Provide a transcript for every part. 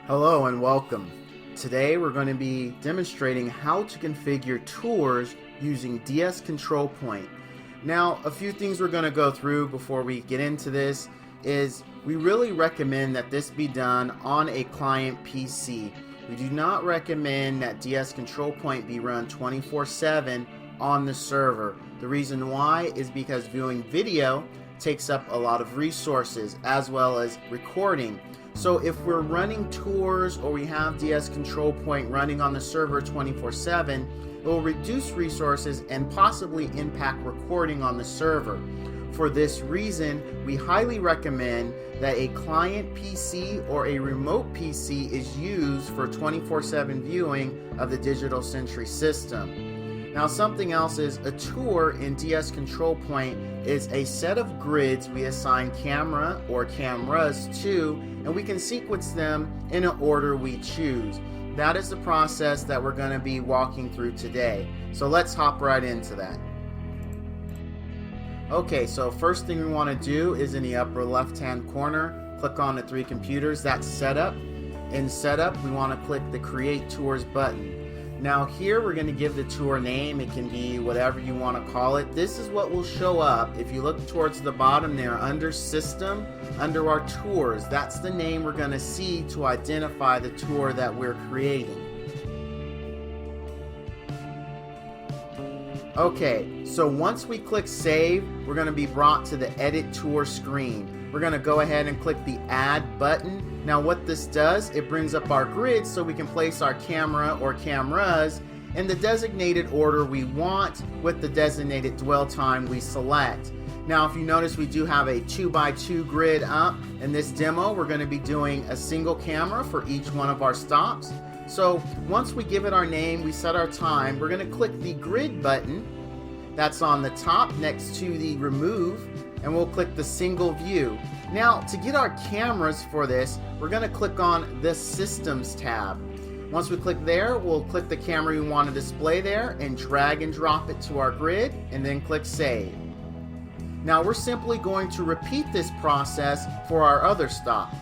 Hello and welcome. Today we're going to be demonstrating how to configure tours using DS Control Point. Now, a few things we're going to go through before we get into this is we really recommend that this be done on a client PC. We do not recommend that DS Control Point be run 24/7 on the server. The reason why is because viewing video takes up a lot of resources as well as recording. So if we're running tours or we have DS Control Point running on the server 24/7, it will reduce resources and possibly impact recording on the server. For this reason, we highly recommend that a client PC or a remote PC is used for 24/7 viewing of the digital Sentry system. Now, something else is a tour in DS Control Point is a set of grids we assign camera or cameras to, and we can sequence them in an order we choose. That is the process that we're going to be walking through today. So let's hop right into that. Okay, so first thing we want to do is in the upper left hand corner, click on the three computers. That's setup. In setup, we want to click the create tours button. Now here we're going to give the tour name. It can be whatever you want to call it. This is what will show up if you look towards the bottom there under system, under our tours. That's the name we're going to see to identify the tour that we're creating. Okay, so once we click save, we're going to be brought to the edit tour screen. We're going to go ahead and click the add button. Now what this does, it brings up our grid so we can place our camera or cameras in the designated order we want with the designated dwell time we select. Now if you notice, we do have a 2x2 grid up. In this demo, we're going to be doing a single camera for each one of our stops. So once we give it our name, we set our time, we're going to click the grid button that's on the top next to the remove, and we'll click the single view. Now to get our cameras for this, we're going to click on the systems tab. Once we click there, we'll click the camera we want to display there and drag and drop it to our grid and then click save. Now we're simply going to repeat this process for our other stop.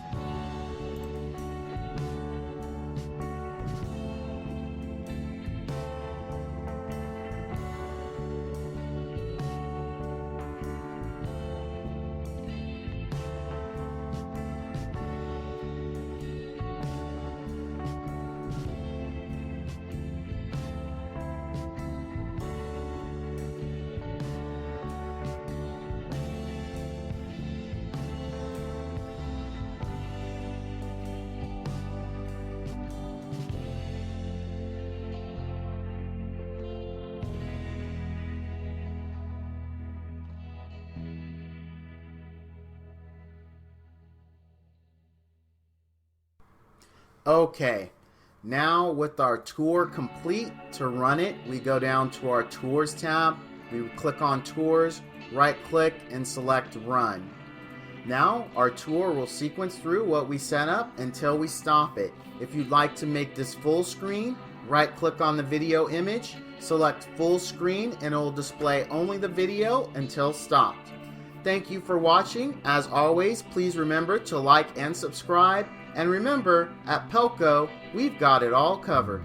Okay, now with our tour complete, to run it, we go down to our Tours tab, we click on Tours, right click and select Run. Now our tour will sequence through what we set up until we stop it. If you'd like to make this full screen, right click on the video image, select full screen, and it will display only the video until stopped. Thank you for watching. As always, please remember to like and subscribe. And remember, at Pelco, we've got it all covered.